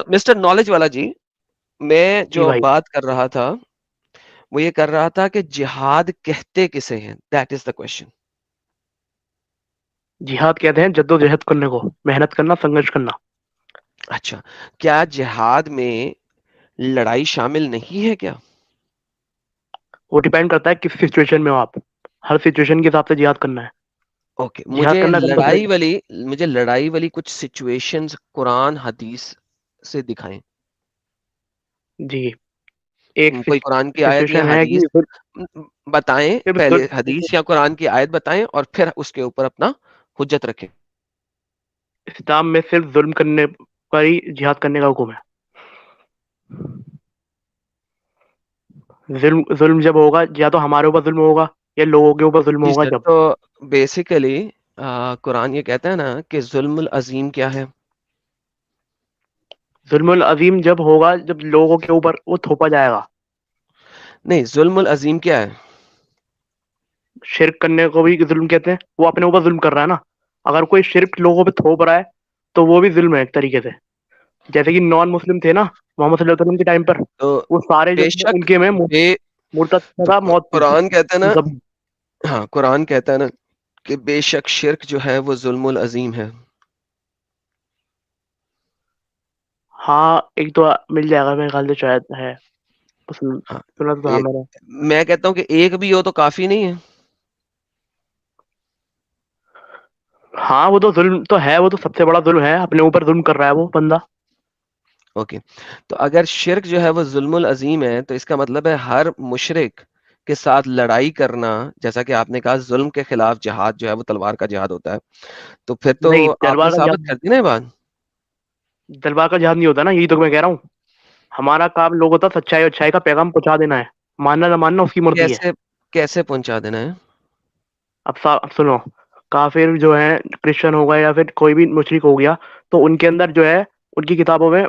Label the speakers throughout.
Speaker 1: Mister knowledge वाला जी, मैं
Speaker 2: जी
Speaker 1: जो
Speaker 2: भाई।
Speaker 1: बात कर रहा था, वो ये कर रहा था कि जिहाद कहते किसे हैं? That is the question.
Speaker 2: जिहाद कहते हैं जद्दोजहद करने को, मेहनत करना, संघर्ष करना।
Speaker 1: अच्छा, क्या जिहाद में लड़ाई शामिल नहीं है क्या?
Speaker 2: वो डिपेंड करता है किस सिचुएशन में हो आप। हर सिचुएशन के हिसाब से जिहाद करना है।
Speaker 1: ओके,
Speaker 2: जिहाद करना कंपलसरी।
Speaker 1: मुझे लड़ाई वाली कुछ सिचुएशंस कुरान, हदीस से दिखाएँ।
Speaker 2: जी। एक
Speaker 1: कोई कुरान की आयत या
Speaker 2: सिचुएशन है कि
Speaker 1: हदीस बताएँ,
Speaker 2: सिर्फ
Speaker 1: पहले
Speaker 2: देखो,
Speaker 1: हदीस या कुरान की आयत बताएँ और फिर उसके ऊपर अपना हुज्जत रखें।
Speaker 2: इस्लाम में सिर्फ जुल्म करने पर ही जिहाद करने का हुक्म है। जुल्म जुल्म जब होगा, या तो हमारे ऊपर जुल्म होगा या लोगों के ऊपर जुल्म
Speaker 1: जी
Speaker 2: होगा
Speaker 1: सर,
Speaker 2: जब।
Speaker 1: तो बेसिकली कुरान ये कहता है ना कि ज़ुल्मुल अज़ीम क्या है?
Speaker 2: जुल्मुल अजीम जब होगा जब लोगों के ऊपर वो थोपा जाएगा।
Speaker 1: नहीं, ज़ुल्मुल अज़ीम क्या है?
Speaker 2: शिर्क करने को भी जुल्म कहते हैं, वो अपने ऊपर जुल्म कर रहा है ना। अगर कोई शिर्क लोगों पे थोप रहा है तो वो भी जुल्म है एक तरीके से। जैसे कि नॉन मुस्लिम थे ना मोहम्मद सल्लल्लाहु अलैहि वसल्लम के टाइम पर,
Speaker 1: तो
Speaker 2: वो सारे जो थे
Speaker 1: बेशक
Speaker 2: उनके में
Speaker 1: बे
Speaker 2: मुर्तद
Speaker 1: तो
Speaker 2: का मौत थी।
Speaker 1: कुरान कहता है ना,
Speaker 2: जब
Speaker 1: हाँ, कुरान कहता है ना कि बेशक शिर्क जो है वो ज़ुल्मुल अज़ीम है।
Speaker 2: हाँ, एक तो मिल जाएगा मेरे ख्याल से, शायद है।
Speaker 1: हाँ,
Speaker 2: सुना तो था
Speaker 1: ए
Speaker 2: मैंने।
Speaker 1: मैं कहता हूँ कि एक भी हो तो काफ़ी नहीं है?
Speaker 2: हाँ, वो तो जुल्म तो है, वो तो सबसे बड़ा जुल्म है, अपने ऊपर जुल्म कर रहा है वो बंदा।
Speaker 1: ओके, तो अगर शिर्क जो है वो ज़ुल्मुल अज़ीम है, तो इसका मतलब है हर मुशरिक के साथ लड़ाई करना, जैसा कि आपने कहा ज़ुल्म के खिलाफ जिहाद जो है वो तलवार का जिहाद होता है। तो फिर तो
Speaker 2: नहीं,
Speaker 1: आपने
Speaker 2: तलवार का
Speaker 1: साबित
Speaker 2: जिहाद,
Speaker 1: कर दी ना ये बात।
Speaker 2: तलवार का जिहाद नहीं होता ना, यही तो मैं कह रहा हूँ। हमारा काम लोगों तक सच्चाई और अच्छाई का पैगाम पहुंचा देना है। मानना ना मानना उसकी मर्जी है।
Speaker 1: कैसे कैसे पहुँचा देना है?
Speaker 2: अब सुनो, काफिर जो है, क्रिश्चियन हो गया या फिर कोई भी मुशरिक हो गया, तो उनके अंदर जो है, उनकी किताबों में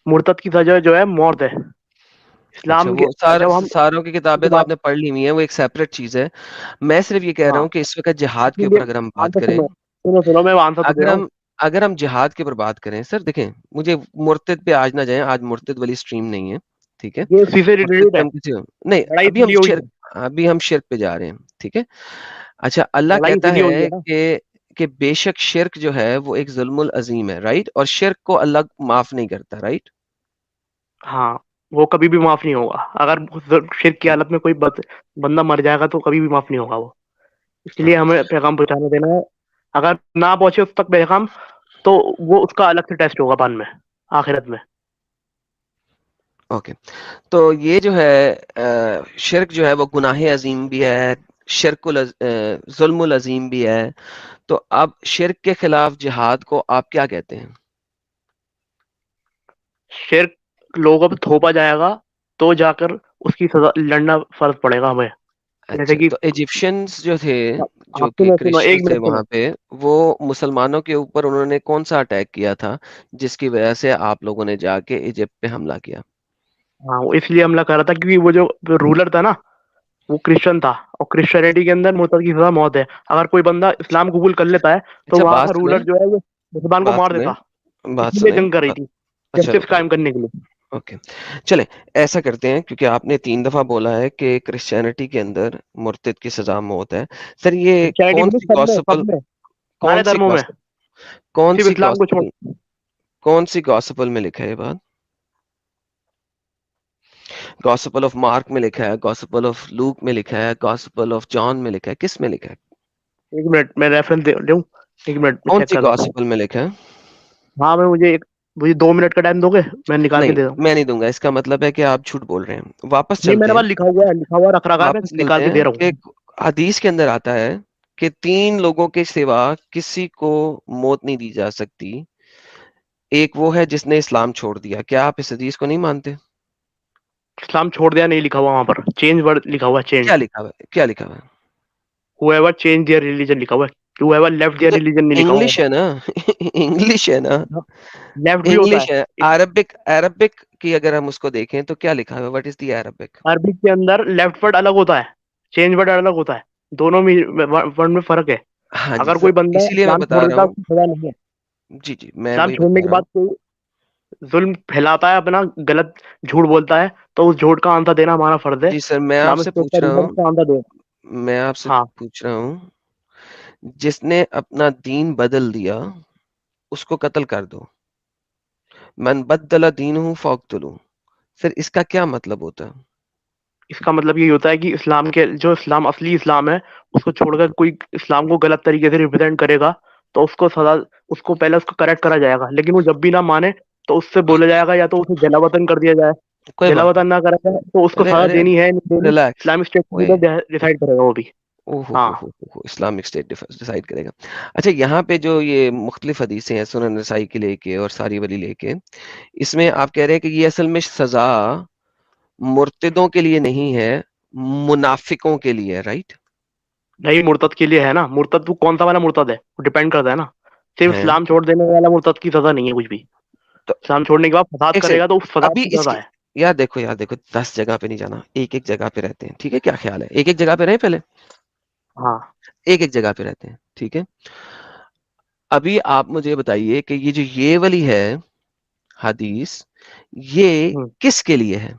Speaker 2: मुर्तद की सजा जो है मौत है।
Speaker 1: अच्छा,
Speaker 2: इस्लाम के
Speaker 1: वो
Speaker 2: जब हम
Speaker 1: सारों की किताबें
Speaker 2: की
Speaker 1: तो
Speaker 2: बात,
Speaker 1: आपने पढ़ ली हुई हैं, वो एक सेपरेट चीज़ है। मैं सिर्फ़ ये कह रहा
Speaker 2: हाँ,
Speaker 1: हूँ कि इस वक़्त जिहाद के
Speaker 2: इसीलिए
Speaker 1: ऊपर अगर हम बात
Speaker 2: आंसर
Speaker 1: करें,
Speaker 2: सुनो, सुनो मैं आंसर तो दे
Speaker 1: अगर
Speaker 2: रहा हूँ।
Speaker 1: हम अगर हम जिहाद के ऊपर बात करें, सर देखें, मुझे मुर्तद पे आज ना जाएँ, आज मुर्तद वाली स्ट्रीम नहीं है, ठीक है?
Speaker 2: ये उसी से
Speaker 1: मुर्तद
Speaker 2: रिलेटेड
Speaker 1: पे
Speaker 2: है।
Speaker 1: हम किसी नहीं,
Speaker 2: लड़ाई इसीलिए हुई है।
Speaker 1: अभी हम शिर्क पे जा रहे हैं, ठीक है? अच्छा, अल्लाह
Speaker 2: लड़ाई
Speaker 1: कहता
Speaker 2: इसीलिए हुई है
Speaker 1: है
Speaker 2: ना।
Speaker 1: कि बेशक शिर्क जो है वो एक ज़ुल्मुल अज़ीम है, राइट? और शिर्क को अल्लाह माफ़ नहीं करता, राइट?
Speaker 2: हाँ, वो कभी भी माफ नहीं होगा। अगर शिर्क की हालत में कोई बंदा मर जाएगा तो कभी भी माफ नहीं होगा वो। इसलिए
Speaker 1: हाँ,
Speaker 2: हमें पैगाम पहुंचाने देना है। अगर ना पहुंचे उस तक पैगाम, तो वो उसका अलग से टेस्ट होगा बाद में, आखिरत में।
Speaker 1: ओके। तो ये जो है शिर्क जो है वो गुनाह अज़ीम भी है, ज़ुल्मुल अज़ीम भी है। तो अब शिर्क के खिलाफ जिहाद को आप क्या कहते हैं?
Speaker 2: शिर्क लोगों पे थोपा जाएगा तो जाकर उसकी सजा लड़ना फर्ज पड़ेगा हमें। जैसे
Speaker 1: अच्छा,
Speaker 2: कि
Speaker 1: तो इजिप्शियंस जो थे, जो
Speaker 2: आप
Speaker 1: कि
Speaker 2: सुनो सुनो,
Speaker 1: क्रिश्चियंस
Speaker 2: एक
Speaker 1: थे
Speaker 2: मिनट सुनो।
Speaker 1: वहाँ पे, वो मुसलमानों के ऊपर उन्होंने कौन-सा अटैक किया था, जिसकी वजह से आप लोगों ने जाके इजिप्ट पे हमला किया?
Speaker 2: हाँ, वो इसलिए हमला कर रहा था क्योंकि वो जो रूलर था ना, वो क्रिश्चियन था। और क्रिश्चियनिटी के अंदर मुर्तद की सजा मौत है। अगर कोई बंदा इस्लाम कबूल कर लेता है तो
Speaker 1: अच्छा,
Speaker 2: वहां का रूलर जो है वो मुसलमान को
Speaker 1: बात
Speaker 2: मार
Speaker 1: सुने,
Speaker 2: देता। इसीलिए जंग कर रही
Speaker 1: ब
Speaker 2: थी,
Speaker 1: अच्छा
Speaker 2: जस्टिस
Speaker 1: रुको,
Speaker 2: कायम करने के लिए।
Speaker 1: ओके। चलें, ऐसा करते हैं क्योंकि आपने 3 दफ़ा बोला है कि क्रिश्चियनिटी के अंदर मुर्तद की सज़ा मौत है। सर ये
Speaker 2: क्रिश्चियनिटी में नहीं, सब में, सारे
Speaker 1: कौन-सी
Speaker 2: धर्मों में,
Speaker 1: गॉस्प
Speaker 2: सिर्फ
Speaker 1: कौन-सी
Speaker 2: इस्लाम को छोड़।
Speaker 1: गॉस्पेल कौन-सी गॉस्पेल में लिखा है ये बात? गॉस्पेल ऑफ मार्क में लिखा है, गॉस्पेल ऑफ लूक में लिखा है, गॉस्पेल ऑफ जॉन में लिखा है, किस में लिखा है?
Speaker 2: एक मिनट, मैं रेफरेंस दे दूं। एक मिनट में चेक
Speaker 1: कौन-सी
Speaker 2: कर लेता हूँ।
Speaker 1: गॉस्पेल में लिखा है?
Speaker 2: हाँ, मुझे 2 मिनट का टाइम दोगे, मैं निकाल के
Speaker 1: नहीं,
Speaker 2: दे रहा हूँ।
Speaker 1: मैं नहीं दूँगा, इसका मतलब है कि आप झूठ बोल रहे हैं। वापस
Speaker 2: नहीं,
Speaker 1: चलते
Speaker 2: मेरे
Speaker 1: हैं,
Speaker 2: पास लिखा हुआ रख रखा है, मैं निकाल के दे रहा
Speaker 1: कि
Speaker 2: हूँ।
Speaker 1: हदीस के अंदर आता है कि 3 लोगों के सिवा किसी को मौत नहीं दी जा सकती। एक वो है जिसने इस्लाम छोड़ दिया। क्या आप इस हदीस को नहीं मानते?
Speaker 2: इस्लाम छोड़ दिया नहीं लिखा हुआ, वहां पर चेंज वर्ड लिखा हुआ है, चेंज।
Speaker 1: क्या लिखा हुआ है? क्या लिखा हुआ है?
Speaker 2: हुएवर चेंज देयर रिलीजन लिखा हुआ है। हुएवर लेफ्ट देयर
Speaker 1: तो
Speaker 2: रिलीजन नहीं लिखा हुआ
Speaker 1: इंग्लिश
Speaker 2: वहां
Speaker 1: है ना? इंग्लिश है ना?
Speaker 2: पर। लेफ्ट भी होता
Speaker 1: इंग्लिश
Speaker 2: है।
Speaker 1: है। अरबिक अरबिक की अगर हम उसको देखें तो क्या लिखा हुआ है? What is the Arabic?
Speaker 2: Arabic के अंदर लेफ्ट वर्ड अलग होता है, चेंज वर्ड अलग होता है। दोनों में वर्ड में फर्क है।
Speaker 1: हाँ जी,
Speaker 2: अगर
Speaker 1: तो
Speaker 2: कोई बंदा
Speaker 1: इसीलिए मैं
Speaker 2: इस्लाम
Speaker 1: बता
Speaker 2: छोड़
Speaker 1: रहा
Speaker 2: देता है
Speaker 1: हूँ।
Speaker 2: उसकी सजा नहीं है।
Speaker 1: जी, जी, मैं
Speaker 2: इस्लाम
Speaker 1: वही
Speaker 2: छोड़ने
Speaker 1: बता
Speaker 2: के
Speaker 1: रहा
Speaker 2: बाद
Speaker 1: हूँ।
Speaker 2: कोई जुल्म फैलाता है अपना, गलत झूठ बोलता है, तो उस झूठ का आंसर देना हमारा फर्ज है।
Speaker 1: जी सर, मैं
Speaker 2: इस्लामिक
Speaker 1: आपसे
Speaker 2: स्टेट
Speaker 1: पूछ
Speaker 2: का
Speaker 1: रहा
Speaker 2: रीजन
Speaker 1: हूँ,
Speaker 2: उसका आंसर देगा।
Speaker 1: मैं आपसे
Speaker 2: हाँ।
Speaker 1: पूछ रहा हूँ, जिसने अपना दीन बदल दिया उसको कत्ल कर दो। मन बद्दल दीनहु फक्तुलू। फिर इसका क्या मतलब होता है?
Speaker 2: इसका मतलब ये होता है कि इस्लाम के जो इस्लाम असली इस्लाम है, उसको छोड़कर कोई इस्लाम को गलत तरीके से रिप्रेजेंट करेगा, तो उसको सजा, उसको पहले उसको करेक्ट करा जाएगा। लेकिन वो जब भी ना माने, तो उससे बोला जाएगा या तो उसे जला वतन कर दिया जाए।
Speaker 1: कोई
Speaker 2: जला
Speaker 1: बात
Speaker 2: वतन ना करा जाए तो उसको
Speaker 1: नहीं। अरे
Speaker 2: सजा
Speaker 1: अरे,
Speaker 2: देनी है नहीं देनी,
Speaker 1: रिलैक्स।
Speaker 2: इस्लामिक स्टेट
Speaker 1: ओए,
Speaker 2: डिसाइड करेगा वो भी।
Speaker 1: ओहो
Speaker 2: हाँ।
Speaker 1: हो, इस्लामिक स्टेट डिसाइड करेगा। अच्छा, यहाँ पे जो ये मुख्तलिफ हदीसें हैं सुनन नसाई की लेके और सारी वाली लेके, इसमें आप कह रहे हैं कि ये असल में सजा मुर्तदों के लिए नहीं है, मुनाफिकों के लिए है, राइट?
Speaker 2: नहीं, मुर्तद के लिए है ना। मुर्तद वो कौन सा वाला मुर्तद है, वो डिपेंड करता है ना। सिर्फ
Speaker 1: है
Speaker 2: इस्लाम छोड़ देने वाला मुर्तद की सजा नहीं है कुछ भी।
Speaker 1: तो
Speaker 2: इस्लाम छोड़ने के बाद फसाद
Speaker 1: एक सेकंड,
Speaker 2: करेगा तो उस फसाद
Speaker 1: अभी
Speaker 2: की सजा
Speaker 1: इसकी,
Speaker 2: है।
Speaker 1: यार देखो 10 जगह पे नहीं जाना, एक एक जगह पे रहते हैं, ठीक है? क्या ख्याल है, एक एक जगह पे रहे पहले,
Speaker 2: हाँ।
Speaker 1: एक एक जगह पे रहते हैं, ठीक है? अभी आप मुझे बताइए कि ये जो ये वाली है हदीस, ये
Speaker 2: हम्म।
Speaker 1: किसके लिए है?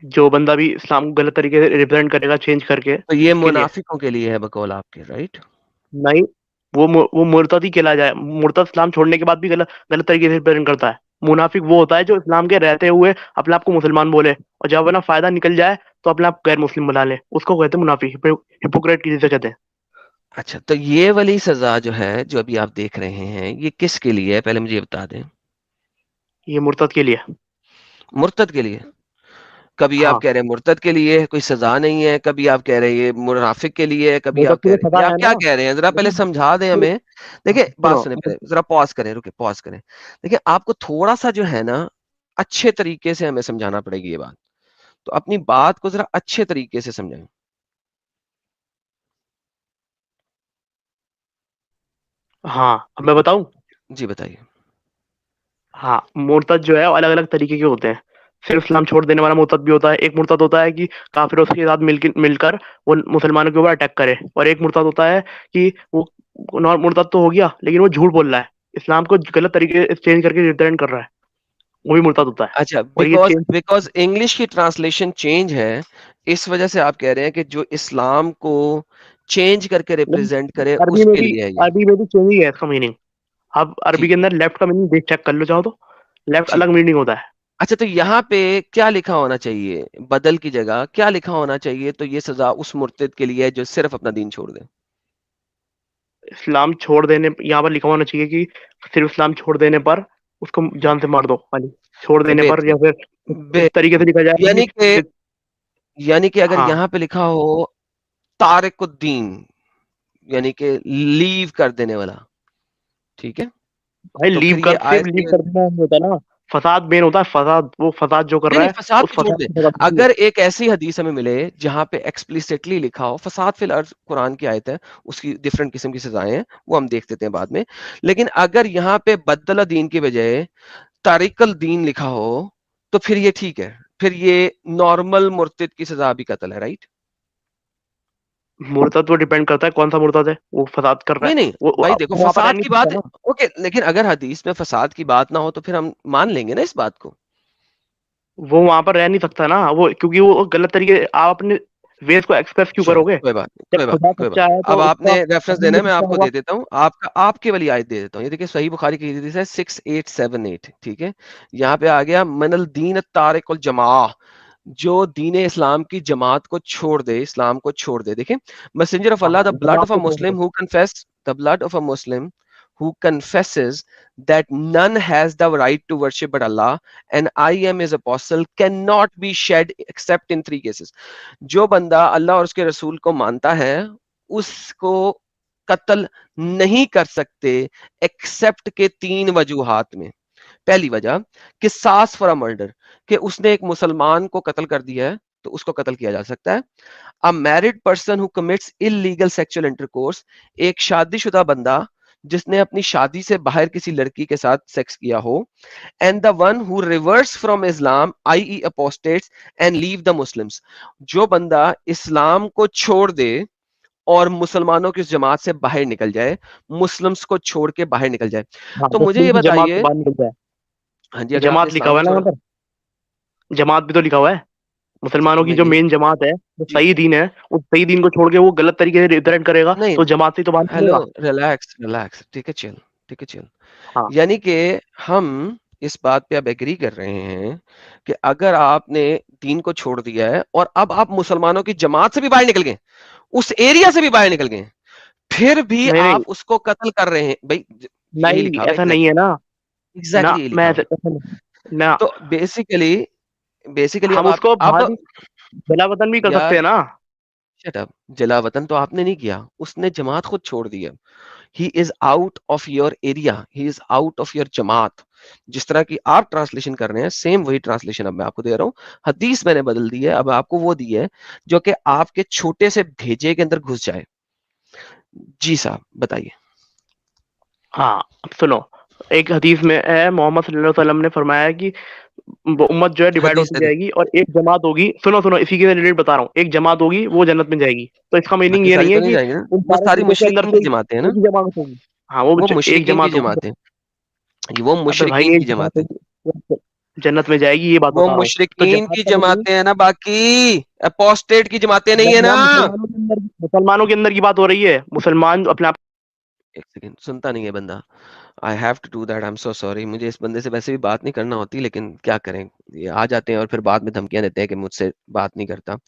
Speaker 2: जो बंदा भी इस्लाम को गलत तरीके से रिप्रेजेंट करेगा चेंज करके,
Speaker 1: तो ये
Speaker 2: उसके लिए।
Speaker 1: मुनाफिकों के लिए है बकौल आपके, राइट?
Speaker 2: नहीं, वो मुर्तद ही कहला जाए। मुर्तद इस्लाम छोड़ने के बाद भी गलत गलत तरीके से रिप्रेजेंट करता है। मुनाफिक वो होता है जो इस्लाम के रहते हुए अपने आप को मुसलमान बोले, और जब अपना फायदा निकल जाए तो अपने आप गैर मुस्लिम बना ले, उसको कहते हैं मुनाफिक। हिपोक्रेट की जिसे कहते हैं।
Speaker 1: अच्छा, तो ये वाली सजा जो है, जो अभी आप देख रहे हैं, ये किसके लिए है, पहले मुझे ये बता दें।
Speaker 2: ये मुर्तद के लिए।
Speaker 1: मुर्तद के लिए? कभी आप
Speaker 2: हाँ।
Speaker 1: कह रहे हैं मुर्तद के लिए कोई सजा नहीं है, कभी आप कह रहे हैं ये मुनाफिक के लिए है, कभी
Speaker 2: मुर्तद
Speaker 1: आप
Speaker 2: के
Speaker 1: कह
Speaker 2: लिए
Speaker 1: रहे हैं,
Speaker 2: सजा
Speaker 1: ये आप
Speaker 2: है
Speaker 1: क्या
Speaker 2: ना।
Speaker 1: कह रहे हैं, जरा पहले
Speaker 2: लेकिन
Speaker 1: समझा दें
Speaker 2: फिर-
Speaker 1: हमें। देखिए, बात
Speaker 2: सुनो।
Speaker 1: सुने पहले, जरा पॉज करें, रुके, पॉज करें। देखिए, आपको थोड़ा सा जो है ना, अच्छे तरीके से हमें समझाना पड़ेगी ये बात। तो अपनी बात को जरा अच्छे तरीके से समझें।
Speaker 2: हाँ, अब मैं बताऊं।
Speaker 1: जी बताइए।
Speaker 2: हाँ, मुर्तद जो है अलग अलग तरीके के होते हैं। सिर्फ इस्लाम छोड़ देने वाला मुर्तद भी होता है। एक मुर्तद होता है कि काफिरों के साथ मिलकर वो मुसलमानों के ऊपर अटैक करे। और एक मुर्तद होता है कि वो नॉन मुर्तद तो हो गया, लेकिन वो झूठ बोल रहा है, इस्लाम को गलत तरीके से चेंज करके रिप्रेजेंट कर रहा है। वो भी मुर्तद होता है।
Speaker 1: अच्छा,
Speaker 2: और ये
Speaker 1: बिकॉज
Speaker 2: चेंज।
Speaker 1: बिकॉज इंग्लिश की ट्रांसलेशन चेंज है, इस वजह से आप कह रहे हैं कि जो इस्लाम को चेंज करके रिप्रेजेंट करे
Speaker 2: अरबी में
Speaker 1: उसके
Speaker 2: भी
Speaker 1: लिए है ये।
Speaker 2: अरबी में भी चेंज ही है इसका मीनिंग। आप अरबी
Speaker 1: ठीक
Speaker 2: के अंदर लेफ्ट का मीनिंग देख चेक कर लो चाहो तो। लेफ्ट
Speaker 1: ठीक।
Speaker 2: अलग मीनिंग होता है।
Speaker 1: अच्छा, तो यहाँ पे क्या लिखा होना चाहिए, बदल की जगह क्या लिखा होना चाहिए, तो ये सजा उस मुर्तिद के लिए है जो सिर्फ अपना दीन छोड़ दे।
Speaker 2: इस्लाम छोड़ देने, यहाँ पर लिखा होना चाहिए कि सिर्फ इस्लाम छोड़ देने पर उसको जान से मार दो खाली। छोड़ देने पर,
Speaker 1: बेहतरीन।
Speaker 2: या फिर इस तरीके से
Speaker 1: बेहतरीन।
Speaker 2: लिखा जाए
Speaker 1: यानी कि,
Speaker 2: कि।
Speaker 1: अगर
Speaker 2: हाँ
Speaker 1: यहाँ पे लिखा हो तारिकुद्दीन, यानी कि लीव कर देने वाला, ठीक है?
Speaker 2: भाई,
Speaker 1: तो
Speaker 2: लीव
Speaker 1: फिर ये
Speaker 2: कर, सिर्फ
Speaker 1: आयत
Speaker 2: लीव
Speaker 1: के,
Speaker 2: कर देना नहीं होता ना। फसाद मेन होता है, फसाद। वो फसाद जो कर
Speaker 1: नहीं
Speaker 2: रहा
Speaker 1: नहीं,
Speaker 2: है,
Speaker 1: फसाद
Speaker 2: उस
Speaker 1: तो छोड़
Speaker 2: फसाद
Speaker 1: दे।
Speaker 2: की सजा होती है।
Speaker 1: अगर एक ऐसी हदीस हमें मिले जहां पे एक्सप्लिसिटली लिखा हो फसाद फिल अर्ज, कुरान की आयत है, उसकी डिफरेंट किस्म की सजाएं हैं, वो हम देख लेते हैं बाद में। लेकिन अगर यहाँ पे बदला दीन की बजाय तारिकल दीन लिखा हो, तो फिर ये ठीक है, फिर ये नॉर्मल मुर्तिद की सजा भी कत्ल है, राइट?
Speaker 2: मुर्तद वो डिपेंड करता है कौन सा मुर्तद है, वो फसाद कर रहा
Speaker 1: नहीं
Speaker 2: है।
Speaker 1: नहीं, भाई देखो,
Speaker 2: वो वहां पर रह
Speaker 1: फसाद
Speaker 2: नहीं
Speaker 1: की
Speaker 2: सकता
Speaker 1: बात,
Speaker 2: ना।
Speaker 1: ओके, लेकिन अगर हदीस में फसाद की बात ना हो तो फिर हम मान लेंगे ना इस बात को।
Speaker 2: वो वहां पर रह नहीं सकता ना, वो क्योंकि वो गलत तरीके, आप अपने वेज को एक्सप्रेस क्यों
Speaker 1: चलो
Speaker 2: करोगे।
Speaker 1: कोई बात नहीं,
Speaker 2: जब
Speaker 1: कोई बात
Speaker 2: खुदा
Speaker 1: नहीं, कोई बात
Speaker 2: सच्चा है
Speaker 1: नहीं। अब
Speaker 2: तो उसका
Speaker 1: आपने रेफरेंस देना है, मैं
Speaker 2: सच्चा
Speaker 1: आपको
Speaker 2: होगा।
Speaker 1: दे देता हूँ, आपका आपके वाली आयत दे देता हूँ। ये देखिए, सही बुखारी की हदीस है 6878, ठीक है? यहाँ पे आ गया मनल दीन तारिकुल जमा, जो दीन इस्लाम की जमात को छोड़ दे, इस्लाम को छोड़ दे। देखिए, मैसेंजर ऑफ अल्लाह,
Speaker 2: हाँ,
Speaker 1: the blood
Speaker 2: Jamaat
Speaker 1: of a
Speaker 2: को छोड़
Speaker 1: मुस्लिम
Speaker 2: दो।
Speaker 1: Who confess, the blood of a Muslim who confesses that none has the right to worship but Allah and I am his apostle cannot be shed except in 3 cases। जो बंदा अल्लाह और उसके रसूल को मानता है, उसको कत्ल नहीं कर सकते एक्सेप्ट के 3 वजूहात में। पहली वजह कि सास फॉर अ मर्डर, कि उसने एक मुसलमान को कत्ल कर दिया है, तो उसको कत्ल किया जा सकता है। A married person who commits illegal sexual intercourse, एक शादीशुदा बंदा जिसने अपनी शादी से बाहर किसी लड़की के साथ सेक्स किया हो। And the one who reverse from Islam I apostates and leave the Muslims, जो बंदा इस्लाम को छोड़ दे और मुसलमानों की उस जमात से बाहर निकल जाए, मुस्लिम्स को छोड़ के बाहर निकल जाए।
Speaker 2: हाँ,
Speaker 1: तो मुझे
Speaker 2: मुस्लिम
Speaker 1: ये
Speaker 2: की जमात से
Speaker 1: बताइए,
Speaker 2: बाहर निकल जाए।
Speaker 1: हाँ जी, अगर आपने
Speaker 2: जमात लिखा
Speaker 1: इस्लाम
Speaker 2: हुआ
Speaker 1: को
Speaker 2: है ना
Speaker 1: छोड़ा।
Speaker 2: वहाँ पर, जमात भी तो लिखा हुआ है। मुसलमानों की
Speaker 1: नहीं
Speaker 2: जो
Speaker 1: नहीं
Speaker 2: मेन जमात है, जो
Speaker 1: जी,
Speaker 2: सही दीन है, उस सही दीन को छोड़ के वो गलत तरीके से रिप्रेजेंट करेगा,
Speaker 1: नहीं
Speaker 2: तो जमात से तो बाहर
Speaker 1: हेलो,
Speaker 2: निकलेगा।
Speaker 1: रिलैक्स रिलैक्स, ठीक है चिल, ठीक है चिल।
Speaker 2: हाँ
Speaker 1: यानी कि हम इस बात पे अब एग्री कर रहे हैं कि अगर आपने दीन को छोड़ दिया है और अब आप मुसलमानों की जमात से भी बाहर निकल गए, उस एरिया से भी बाहर निकल गए, फिर भी
Speaker 2: नहीं नहीं
Speaker 1: आप उसको कत्ल कर रहे हैं भाई। यही
Speaker 2: नहीं,
Speaker 1: लिखा हुआ
Speaker 2: ऐसा नहीं है
Speaker 1: एग्जैक्टली,
Speaker 2: ना। ना
Speaker 1: एग्जैक्टली यही
Speaker 2: मैं
Speaker 1: लिखा हुआ
Speaker 2: ऐसा नहीं ना।
Speaker 1: है। तो बेसिकली बेसिकली
Speaker 2: हम
Speaker 1: अब आप
Speaker 2: उसको
Speaker 1: अब
Speaker 2: भारी जलावतन भी कर सकते
Speaker 1: यार
Speaker 2: हैं ना।
Speaker 1: शट अप, जलावतन तो आपने नहीं किया, उसने जमात खुद छोड़ दी है। He is out of your area, he is out of your जमात। जिस तरह की आप ट्रांसलेशन कर रहे हैं, सेम वही ट्रांसलेशन अब मैं आपको दे रहा हूँ। हदीस मैंने बदल दी है, अब आपको वो दी है जो कि आपके छोटे से भेजे के अंदर घुस जाए। जी साहब बताइए।
Speaker 2: हाँ अब सुनो, एक हदीस में है, मोहम्मद सल्लल्लाहु अलैहि वसल्लम ने फरमाया है कि वो उम्मत जो है डिवाइड
Speaker 1: हदीस
Speaker 2: होती
Speaker 1: हदीस
Speaker 2: जाएगी, और एक जमात होगी, सुनो सुनो इसी के रिलेटेड बता रहा हूँ, एक जमात होगी वो जन्नत में जाएगी। तो इसका मीनिंग
Speaker 1: बाकी
Speaker 2: ये
Speaker 1: सारी
Speaker 2: नहीं
Speaker 1: तो
Speaker 2: है
Speaker 1: नहीं
Speaker 2: कि
Speaker 1: जाएंगे ना,
Speaker 2: उन
Speaker 1: वो
Speaker 2: सारे
Speaker 1: सारी
Speaker 2: लोगों के अंदर
Speaker 1: मुशरिकीन
Speaker 2: से
Speaker 1: की जमातें हैं
Speaker 2: एक
Speaker 1: ना,
Speaker 2: ही जमात होगी। हाँ वो
Speaker 1: वो
Speaker 2: एक
Speaker 1: मुशरिकीन की
Speaker 2: जमात होगी।
Speaker 1: जमातें वो
Speaker 2: अबे भाई
Speaker 1: मुशरिकीन
Speaker 2: एक
Speaker 1: की
Speaker 2: जमात
Speaker 1: जमातें,
Speaker 2: होगी वो जन्नत में जाएगी, ये बात
Speaker 1: वो
Speaker 2: बता रहा हूँ। तो
Speaker 1: मुशरिकीन
Speaker 2: जमात
Speaker 1: की
Speaker 2: का मीनिंग
Speaker 1: जमातें हैं ना, बाकी अपोस्टेट की जमातें नहीं है ना।
Speaker 2: यहाँ मुसलमानों के अंदर की बात हो रही है, मुसलमान अपने आप।
Speaker 1: एक सेकंड, सुनता नहीं है बंदा। I have to do that, I am so sorry. मुझे इस बंदे से वैसे भी बात नहीं करना होती, लेकिन क्या करें, ये आ जाते हैं और फिर बाद में धमकियां देते हैं कि मुझसे बात नहीं करता।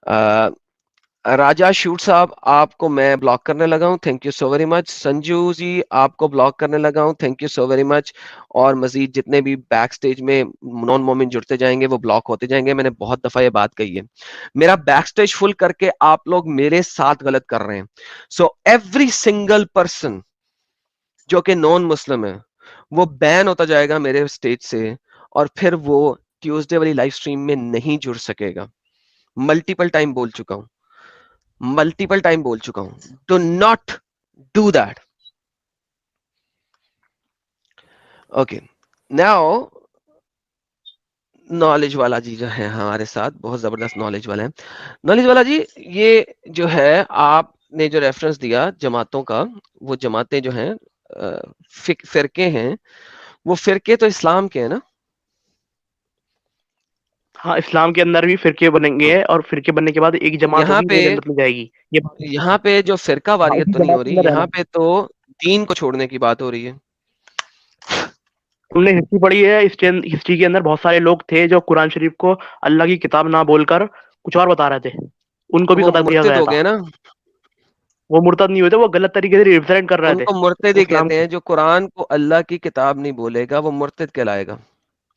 Speaker 1: अ, राजा शूट साहब, आपको मैं ब्लॉक करने लगा हूं, thank you so very much. Sanju ji, आपको ब्लॉक करने लगा हूं, thank you so very much. और मजीद जितने भी बैक स्टेज में नॉन मोमिन जुड़ते जाएंगे वो ब्लॉक होते जाएंगे। मैंने बहुत दफा ये बात कही है, मेरा बैक स्टेज फुल करके आप लोग मेरे साथ गलत कर रहे हैं। सो एवरी सिंगल पर्सन जो कि नॉन मुस्लिम है, वो बैन होता जाएगा मेरे स्टेज से, और फिर वो ट्यूसडे वाली लाइव स्ट्रीम में नहीं जुड़ सकेगा। मल्टीपल टाइम बोल चुका हूं, मल्टीपल टाइम बोल चुका हूं, do not do that. Okay, now knowledge वाला जी जो है हमारे साथ, बहुत जबरदस्त नॉलेज वाले हैं। नॉलेज वाला जी, ये जो है आपने जो रेफरेंस दिया जमातों का, वो जमातें जो हैं फिरके हैं, वो फिरके तो इस्लाम के हैं ना।
Speaker 2: हाँ इस्लाम के अंदर भी फिरके बनेंगे, और फिरके बनने के बाद एक जमात
Speaker 1: यहाँ
Speaker 2: होगी
Speaker 1: पे
Speaker 2: वो जन्नत में जाएगी, ये बात है।
Speaker 1: यहाँ पे जो फिरका
Speaker 2: हाँ
Speaker 1: वारियत
Speaker 2: उसी
Speaker 1: तो नहीं हो
Speaker 2: जमात के
Speaker 1: रही,
Speaker 2: अंदर रहना
Speaker 1: यहाँ
Speaker 2: है।
Speaker 1: पे तो दीन को छोड़ने की बात हो रही है।
Speaker 2: तुमने हिस्ट्री पढ़ी है, हिस्ट्री के अंदर बहुत सारे लोग थे जो कुरान शरीफ को अल्लाह की किताब ना बोलकर कुछ और बता रहे थे, उनको
Speaker 1: तो
Speaker 2: भी
Speaker 1: वो
Speaker 2: कत्ल किया
Speaker 1: मुर्तिद
Speaker 2: गया
Speaker 1: हो
Speaker 2: था।
Speaker 1: गए ना,
Speaker 2: वो मुर्तद नहीं हुए थे, वो गलत तरीके से रिप्रेजेंट कर रहे थे
Speaker 1: उनको मुर्तिद ही
Speaker 2: इस्लाम
Speaker 1: कहते
Speaker 2: को।
Speaker 1: हैं। जो कुरान को अल्लाह की किताब नहीं बोलेगा वो मुर्तिद कहलाएगा।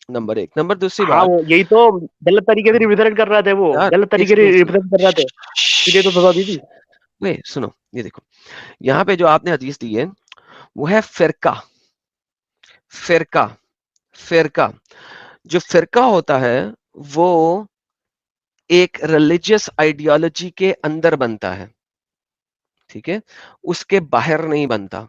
Speaker 1: नंबर एक। नंबर दूसरी
Speaker 2: हाँ
Speaker 1: बात,
Speaker 2: वो यही तो, गलत तरीके से रिप्रेजेंट कर रहे थे, वो
Speaker 1: यार
Speaker 2: गलत
Speaker 1: एक
Speaker 2: तरीके से
Speaker 1: सेकंड सुनो,
Speaker 2: रिप्रेजेंट कर रहे थे, इसलिए तो सजा दी थी।
Speaker 1: वे सुनो, ये देखो, यहाँ पे जो आपने हदीस दी है वो है फिरका। फिरका, फिरका, जो फिरका होता है वो एक रिलीजियस आइडियोलॉजी के अंदर बनता है, ठीक है, उसके बाहर नहीं बनता।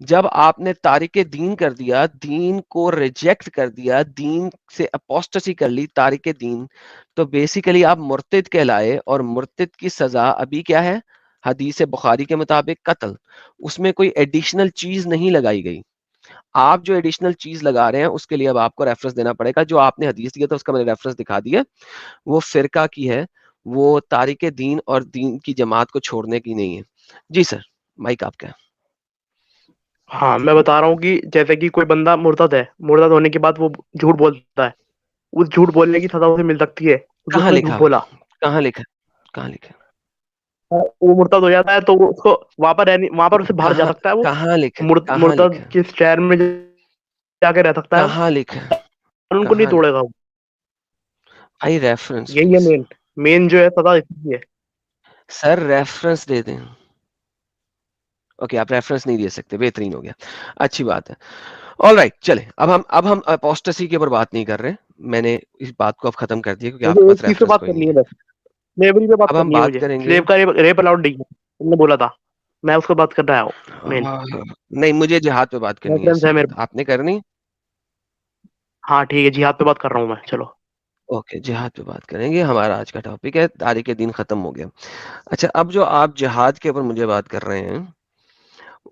Speaker 1: जब आपने तारिके दीन कर दिया, दीन को रिजेक्ट कर दिया, दीन से अपोस्टेसी कर ली, तारिके दीन, तो बेसिकली आप मुर्तिद कहलाए। और मुर्तिद की सजा अभी क्या है, हदीस बुखारी के मुताबिक कत्ल। उसमें कोई एडिशनल चीज नहीं लगाई गई। आप जो एडिशनल चीज लगा रहे हैं उसके लिए अब आपको रेफरेंस देना पड़ेगा। जो आपने हदीस दिया था उसका मैंने रेफरेंस दिखा दिया, वो फिरका की है, वो तारिके दीन और दीन की जमात को छोड़ने की नहीं है। जी सर, माइक आपका है।
Speaker 2: हाँ मैं बता रहा हूँ कि जैसे कि कोई बंदा मुर्तद है, मुर्तद होने के बाद वो झूठ बोलता है, उस झूठ बोलने की सजा उसे मिल सकती है क्योंकि
Speaker 1: कहाँ
Speaker 2: उसने झूठ
Speaker 1: लिखा,
Speaker 2: बोला।
Speaker 1: कहाँ लिखा, कहाँ लिखा,
Speaker 2: वो मुर्तद हो जाता है तो उसको वहां पर उसे बाहर जा
Speaker 1: कहाँ,
Speaker 2: सकता है वो,
Speaker 1: कहाँ लिखा, कहाँ
Speaker 2: मुर्तद
Speaker 1: लिखा,
Speaker 2: किस शहर में जाके रह सकता है वो,
Speaker 1: कहाँ लिखा,
Speaker 2: कानून को नहीं
Speaker 1: कहाँ लिखा,
Speaker 2: तोड़ेगा वो।
Speaker 1: भाई रेफरेंस
Speaker 2: यही है
Speaker 1: प्लीज।
Speaker 2: मेन, मेन जो है सजा इसी है।
Speaker 1: सर रेफरेंस दे दें। ओके, आप रेफरेंस नहीं दे सकते, बेहतरीन हो गया, अच्छी बात है। ऑल राइट, चले, अब हम अपोस्टेसी के ऊपर बात नहीं कर रहे। मैंने इस बात को अब खत्म कर दिया क्योंकि आपके
Speaker 2: मुझे एक
Speaker 1: पास
Speaker 2: चीज पे
Speaker 1: रेफरेंस
Speaker 2: बात
Speaker 1: कोई नहीं
Speaker 2: करनी है
Speaker 1: है।
Speaker 2: बस, स्लेवरी पे बात
Speaker 1: अब हम
Speaker 2: करनी है
Speaker 1: बात
Speaker 2: मुझे,
Speaker 1: करेंगे,
Speaker 2: स्लेव का रेप अलाउड नहीं है, तुमने बोला था, मैं उसको बात कर रहा हूँ। मेन
Speaker 1: नहीं, मुझे जिहाद पे बात करनी है,
Speaker 2: रेफरेंस
Speaker 1: इससे
Speaker 2: है मेरे
Speaker 1: बात
Speaker 2: पास।
Speaker 1: आपने करनी।
Speaker 2: हाँ ठीक है, जिहाद पे बात कर रहा हूँ मैं, चलो।
Speaker 1: ओके, जिहाद पे बात करेंगे, हमारा आज का टॉपिक है तारीख दिन खत्म हो गया। अच्छा, अब जो आप जिहाद के ऊपर मुझे बात कर रहे हैं,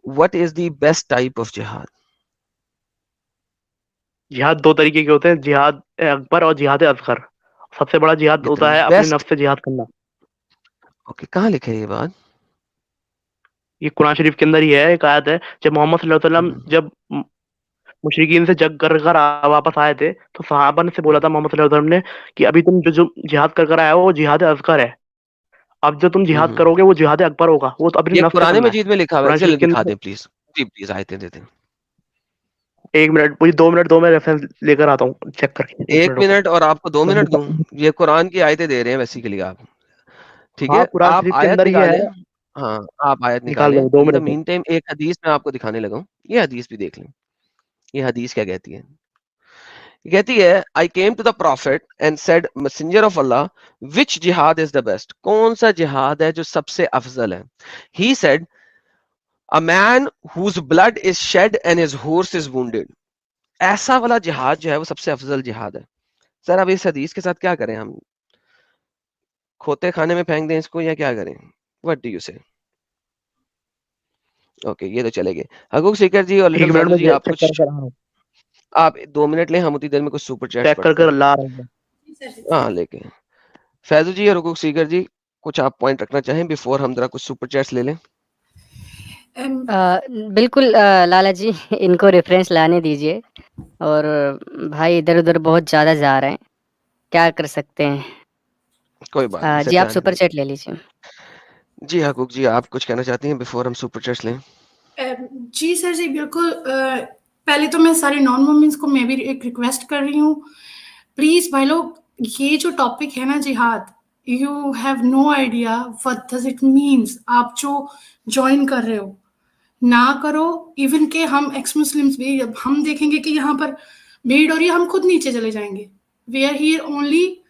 Speaker 1: what is the best type of जिहाद।
Speaker 2: जिहाद दो तरीके के होते हैं, जिहाद अकबर और जिहाद असगर। सबसे बड़ा जिहाद
Speaker 1: ये
Speaker 2: होता
Speaker 1: द
Speaker 2: है अपने
Speaker 1: बेस्ट।
Speaker 2: नफ्स से जिहाद करना।
Speaker 1: ओके, कहाँ लिखे है ये बात?
Speaker 2: ये कुरान शरीफ के अंदर ही है, एक आयत है, जब मोहम्मद सल्लल्लाहु अलैहि वसल्लम
Speaker 1: हम्म,
Speaker 2: जब मुशरिकीन से जंग कर कर वापस आए थे, तो सहाबा ने से बोला था मोहम्मद सल्लल्लाहु अलैहि वसल्लम ने कि अभी तुम जो जो जिहाद कर कर आए हो वो जिहाद असगर है, अब जो तुम जिहाद
Speaker 1: हम्म।
Speaker 2: करोगे वो जिहाद अकबर होगा, वो तो अपने
Speaker 1: ये
Speaker 2: नफ्स से
Speaker 1: कुरान
Speaker 2: करना है।
Speaker 1: मजीद में लिखा हुआ है,
Speaker 2: कुरान शरीफ
Speaker 1: चलो
Speaker 2: के
Speaker 1: दिखा
Speaker 2: अंदर,
Speaker 1: दें प्लीज। जी प्लीज, आयतें दे दें।
Speaker 2: 1 मिनट, मुझे 2 मिनट दो, मैं रेफरेंस लेकर आता हूँ चेक करके, 1 मिनट
Speaker 1: एक
Speaker 2: रुको।
Speaker 1: मिनट और आपको दो
Speaker 2: मैं
Speaker 1: मिनट दूं?
Speaker 2: निकाल,
Speaker 1: ये कुरान की आयतें दे रहे हैं बेसिकली आप। ठीक
Speaker 2: हाँ
Speaker 1: है,
Speaker 2: कुरान
Speaker 1: आप
Speaker 2: शरीफ के
Speaker 1: आयत
Speaker 2: अंदर ही है।
Speaker 1: निकालें। हाँ, आप आयत
Speaker 2: निकाल
Speaker 1: निकालें।
Speaker 2: लो, दो
Speaker 1: in the
Speaker 2: minute
Speaker 1: mean time एक हदीस मैं आपको दिखाने लगा हूँ, ये हदीस भी देख लें। ये हदीस क्या कहती है? ये कहती है, I came to the prophet and said messenger of Allah, which जिहाद इज द बेस्ट? कौन सा जिहाद है जो सबसे अफजल है? He said, a man whose blood is shed and his horse is wounded. ऐसा वाला जिहाद जो है वो सबसे अफजल जिहाद है। सर अब इस हदीस के साथ क्या करें हम? खोते खाने में फेंक दें इसको या क्या करें? व्हाट डू यू से? ओके, ये तो चलेंगे। हकूक सीकर जी और लिटिल
Speaker 2: 1 मिनट
Speaker 1: फैजल
Speaker 2: में
Speaker 1: जी, आप
Speaker 2: चेक
Speaker 1: कुछ,
Speaker 2: कर रहा हूँ,
Speaker 1: आप 2 मिनट लें, हम उतनी देर में कुछ सुपर चैट्स
Speaker 2: चेक
Speaker 1: पढ़ते
Speaker 2: कर
Speaker 1: हैं।
Speaker 2: ला रहा हूँ।
Speaker 1: हाँ लेके फैजल जी और हकूक सीकर जी, कुछ आप पॉइंट रखना चाहें बिफोर हम जरा कुछ सुपर चैट्स ले लें?
Speaker 3: बिल्कुल लाला जी इनको रेफरेंस लाने दीजिए। और भाई इधर उधर बहुत ज़्यादा जा रहे हैं, क्या कर सकते हैं।
Speaker 1: कोई बात नहीं सर,
Speaker 3: जी आप
Speaker 1: जाने
Speaker 3: सुपर
Speaker 1: दें।
Speaker 3: चैट ले लीजिए।
Speaker 1: जी हकूक जी, आप कुछ कहना चाहती हैं बिफोर हम सुपर चैट्स लें?
Speaker 4: जी सर जी बिल्कुल। पहले तो मैं सारे नॉन मोमेंट्स को मैं भी एक रिक्वेस्ट कर रही हूँ, प्लीज भाई लोग, ये जो टॉपिक है ना जिहाद, you have no idea what does it means. आप जो ज्वाइन कर रहे हो ना करो। इवन के हम एक्स मुस्लिम्स भी जब हम देखेंगे कि यहाँ पर भीड़ हो रही है, हम खुद नीचे चले जाएंगे। We are here only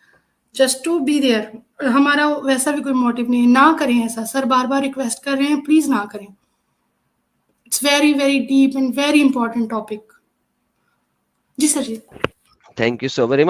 Speaker 4: just to be there, हमारा वैसा भी कोई मोटिव नहीं है। ना करें ऐसा सर, बार बार रिक्वेस्ट कर रहे हैं, प्लीज ना करें। It's very very deep and very important topic. जी सर जी।
Speaker 1: Thank you so very